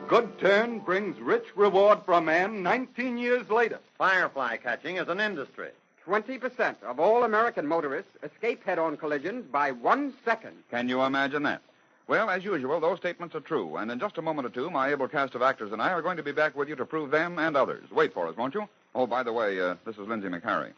good turn brings rich reward for a man 19 years later. Firefly catching is an industry. 20% of all American motorists escape head-on collisions by 1 second. Can you imagine that? Well, as usual, those statements are true, and in just a moment or two, my able cast of actors and I are going to be back with you to prove them and others. Wait for us, won't you? Oh, by the way, this is Lindsay McHarry.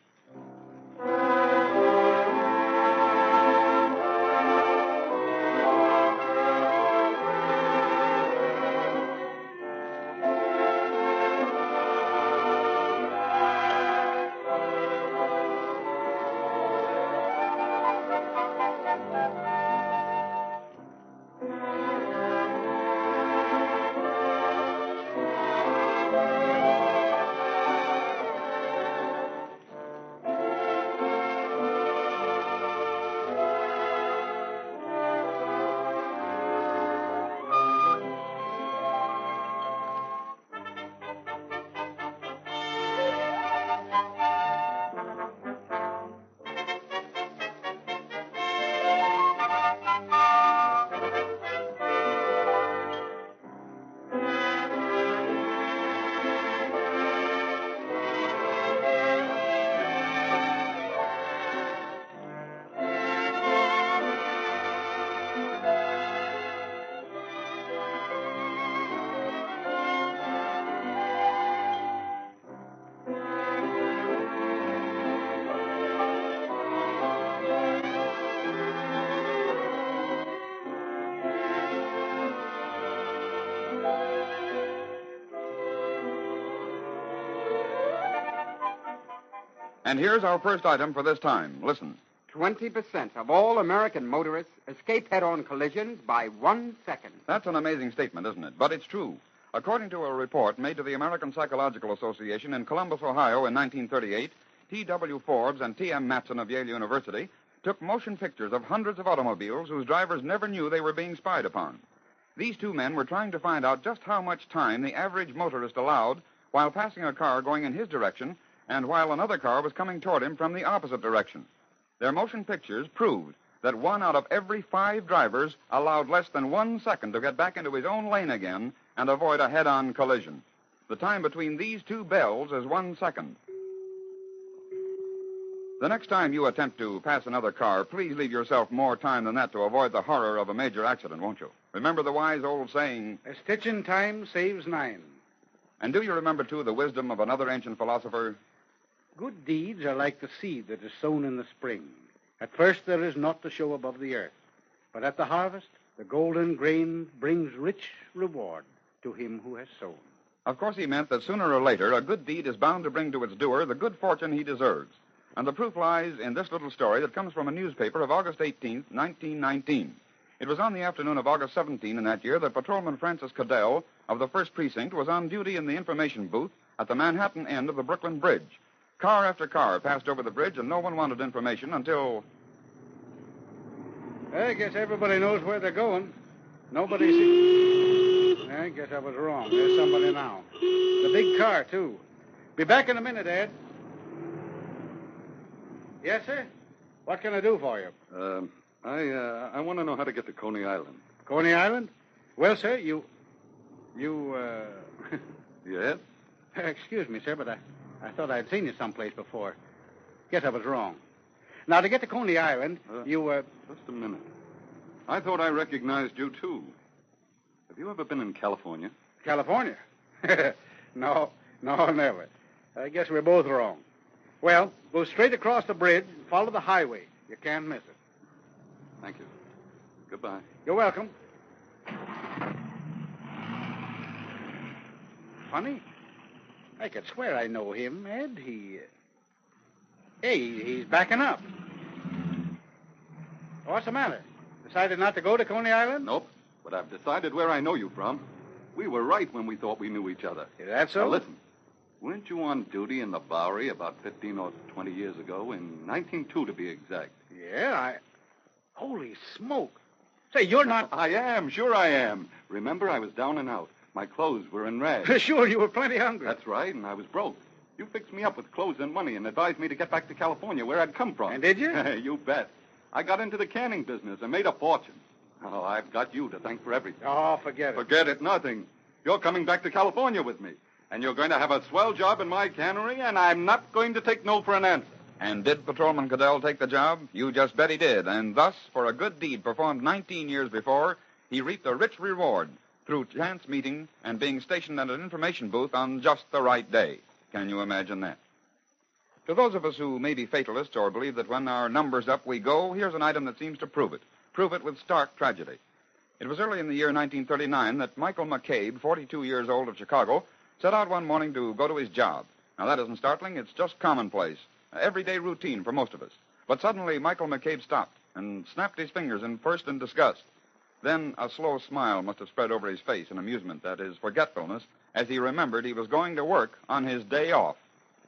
And here's our first item for this time. Listen. 20% of all American motorists escape head-on collisions by 1 second. That's an amazing statement, isn't it? But it's true. According to a report made to the American Psychological Association in Columbus, Ohio in 1938, T.W. Forbes and T.M. Matson of Yale University took motion pictures of hundreds of automobiles whose drivers never knew they were being spied upon. These two men were trying to find out just how much time the average motorist allowed while passing a car going in his direction and while another car was coming toward him from the opposite direction. Their motion pictures proved that 1 out of every 5 drivers allowed less than 1 second to get back into his own lane again and avoid a head-on collision. The time between these two bells is 1 second. The next time you attempt to pass another car, please leave yourself more time than that to avoid the horror of a major accident, won't you? Remember the wise old saying, "A stitch in time saves 9." And do you remember, too, the wisdom of another ancient philosopher? Good deeds are like the seed that is sown in the spring. At first there is naught to show above the earth, but at the harvest the golden grain brings rich reward to him who has sown. Of course, he meant that sooner or later a good deed is bound to bring to its doer the good fortune he deserves. And the proof lies in this little story that comes from a newspaper of August 18th, 1919. It was on the afternoon of August 17 in that year that Patrolman Francis Cadell of the 1st Precinct was on duty in the information booth at the Manhattan end of the Brooklyn Bridge. Car after car passed over the bridge, and no one wanted information until... I guess everybody knows where they're going. Nobody sees... I guess I was wrong. There's somebody now. The big car, too. Be back in a minute, Ed. Yes, sir? What can I do for you? I want to know how to get to Coney Island. Coney Island? Well, sir, you... Yes? Excuse me, sir, but I thought I'd seen you someplace before. Guess I was wrong. Now, to get to Coney Island, Just a minute. I thought I recognized you, too. Have you ever been in California? California? No, never. I guess we're both wrong. Well, go straight across the bridge and follow the highway. You can't miss it. Thank you. Goodbye. You're welcome. Funny. I could swear I know him, Ed. He's backing up. What's the matter? Decided not to go to Coney Island? Nope, but I've decided where I know you from. We were right when we thought we knew each other. Is that so? Now, listen. Weren't you on duty in the Bowery about 15 or 20 years ago, in 1902 to be exact? Yeah, Holy smoke. Say, you're not... I am, sure I am. Remember, I was down and out. My clothes were in rags. Sure, you were plenty hungry. That's right, and I was broke. You fixed me up with clothes and money and advised me to get back to California, where I'd come from. And did you? You bet. I got into the canning business and made a fortune. Oh, I've got you to thank for everything. Oh, forget it. Forget it, nothing. You're coming back to California with me. And you're going to have a swell job in my cannery, and I'm not going to take no for an answer. And did Patrolman Cadell take the job? You just bet he did. And thus, for a good deed performed 19 years before, he reaped a rich reward through chance meeting and being stationed at an information booth on just the right day. Can you imagine that? To those of us who may be fatalists or believe that when our number's up we go, here's an item that seems to prove it. Prove it with stark tragedy. It was early in the year 1939 that Michael McCabe, 42 years old, of Chicago, set out one morning to go to his job. Now, that isn't startling. It's just commonplace, everyday routine for most of us. But suddenly, Michael McCabe stopped and snapped his fingers, first in disgust. Then a slow smile must have spread over his face in amusement at his forgetfulness as he remembered he was going to work on his day off.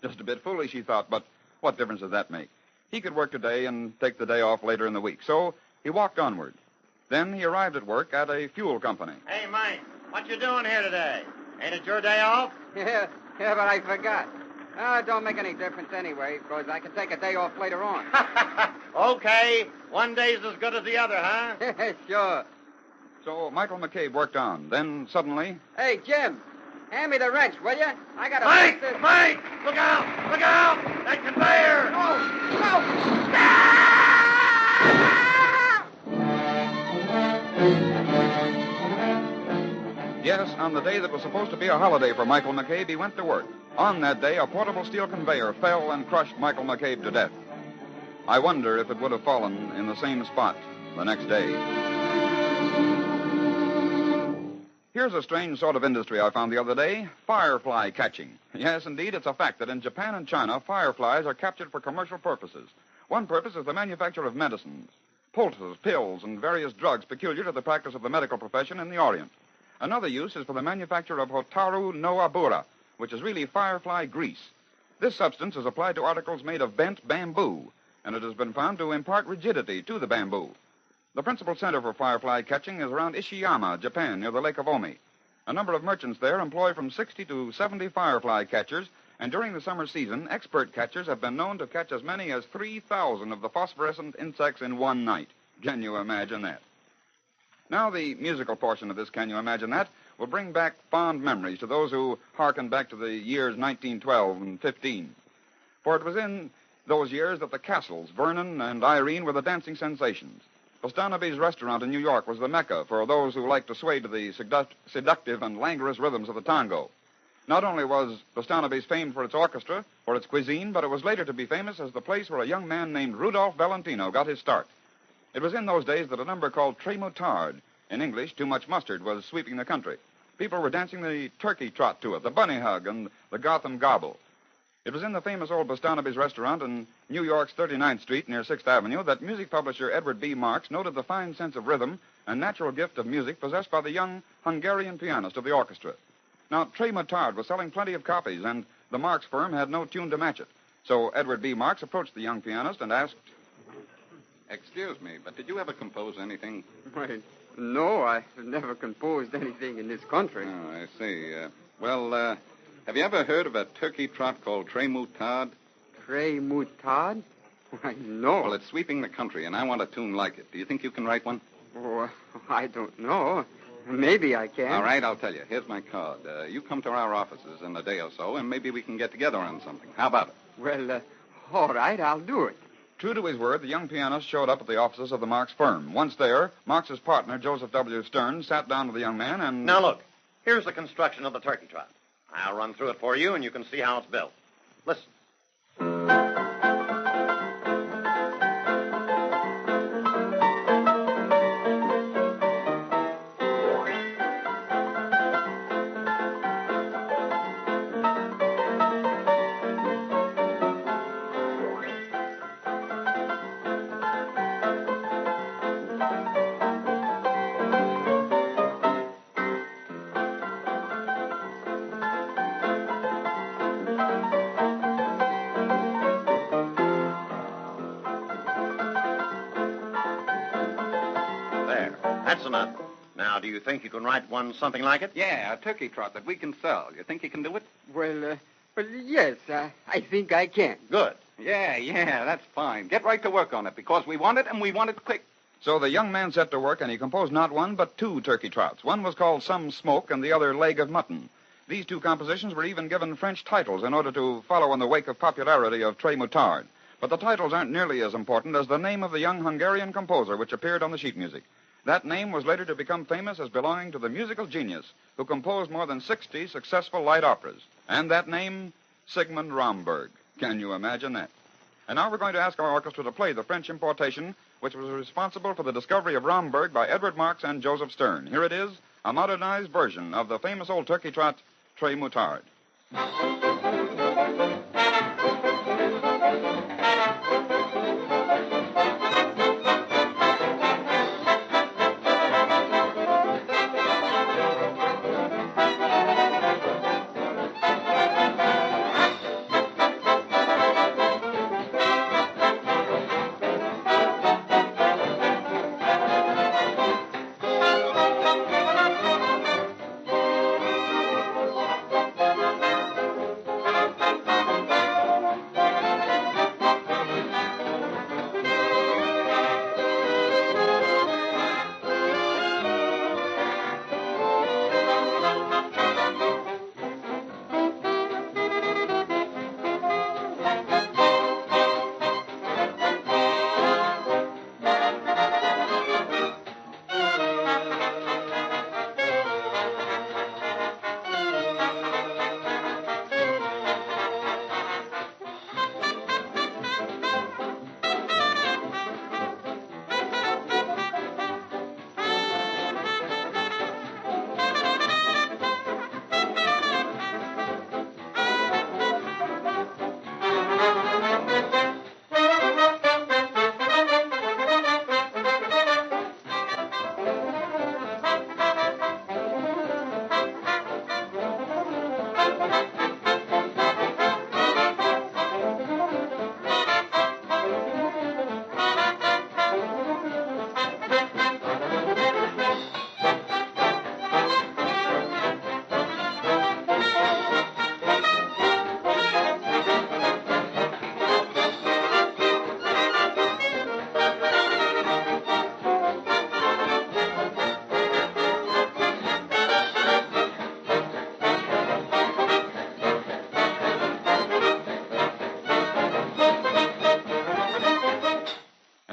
Just a bit foolish, he thought, but what difference does that make? He could work today and take the day off later in the week. So he walked onward. Then he arrived at work at a fuel company. Hey, Mike, what you doing here today? Ain't it your day off? Yeah, but I forgot. It don't make any difference anyway, because I can take a day off later on. Okay, one day's as good as the other, huh? Sure. So Michael McCabe worked on. Then suddenly... Hey, Jim, hand me the wrench, will you? I got to... Mike, look out! Look out! That conveyor! Yes, on the day that was supposed to be a holiday for Michael McCabe, he went to work. On that day, a portable steel conveyor fell and crushed Michael McCabe to death. I wonder if it would have fallen in the same spot the next day. Here's a strange sort of industry I found the other day, firefly catching. Yes, indeed, it's a fact that in Japan and China, fireflies are captured for commercial purposes. One purpose is the manufacture of medicines, poultices, pills, and various drugs peculiar to the practice of the medical profession in the Orient. Another use is for the manufacture of Hotaru no Abura, which is really firefly grease. This substance is applied to articles made of bent bamboo, and it has been found to impart rigidity to the bamboo. The principal center for firefly catching is around Ishiyama, Japan, near the Lake of Omi. A number of merchants there employ from 60 to 70 firefly catchers, and during the summer season, expert catchers have been known to catch as many as 3,000 of the phosphorescent insects in one night. Can you imagine that? Now, the musical portion of this Can You Imagine That will bring back fond memories to those who hearken back to the years 1912 and 15. For it was in those years that the Castles, Vernon and Irene, were the dancing sensations. Bostanabe's restaurant in New York was the mecca for those who liked to sway to the seductive and languorous rhythms of the tango. Not only was Bostanabe's famed for its orchestra, for its cuisine, but it was later to be famous as the place where a young man named Rudolph Valentino got his start. It was in those days that a number called Très Moutard, in English, Too Much Mustard, was sweeping the country. People were dancing the turkey trot to it, the bunny hug, and the Gotham gobble. It was in the famous old Bostanabe's restaurant in New York's 39th Street near 6th Avenue that music publisher Edward B. Marx noted the fine sense of rhythm and natural gift of music possessed by the young Hungarian pianist of the orchestra. Now, Très Moutard was selling plenty of copies, and the Marx firm had no tune to match it. So Edward B. Marx approached the young pianist and asked... Excuse me, but did you ever compose anything? Why, no, I've never composed anything in this country. Oh, I see. Have you ever heard of a turkey trot called Très Moutard? Très Moutard? Why, no. Well, it's sweeping the country, and I want a tune like it. Do you think you can write one? Oh, I don't know. Maybe I can. All right, I'll tell you. Here's my card. You come to our offices in a day or so, and maybe we can get together on something. How about it? Well, all right, I'll do it. True to his word, the young pianist showed up at the offices of the Marx firm. Once there, Marx's partner, Joseph W. Stern, sat down with the young man and... Now, look. Here's the construction of the turkey trot. I'll run through it for you, and you can see how it's built. Listen. That's enough. Now, do you think you can write one something like it? Yeah, a turkey trot that we can sell. You think you can do it? Well, yes, I think I can. Good. Yeah, that's fine. Get right to work on it, because we want it, and we want it quick. So the young man set to work, and he composed not one, but two turkey trots. One was called Some Smoke, and the other Leg of Mutton. These two compositions were even given French titles in order to follow in the wake of popularity of Très Moutard. But the titles aren't nearly as important as the name of the young Hungarian composer which appeared on the sheet music. That name was later to become famous as belonging to the musical genius who composed more than 60 successful light operas. And that name, Sigmund Romberg. Can you imagine that? And now we're going to ask our orchestra to play the French importation, which was responsible for the discovery of Romberg by Edward Marks and Joseph Stern. Here it is, a modernized version of the famous old turkey trot, Très Moutard.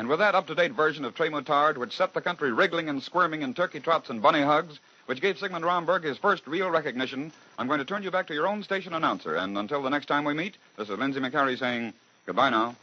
With that up-to-date version of Très Moutard, which set the country wriggling and squirming in turkey trots and bunny hugs, which gave Sigmund Romberg his first real recognition, I'm going to turn you back to your own station announcer. And until the next time we meet, this is Lindsay McCarry saying goodbye now.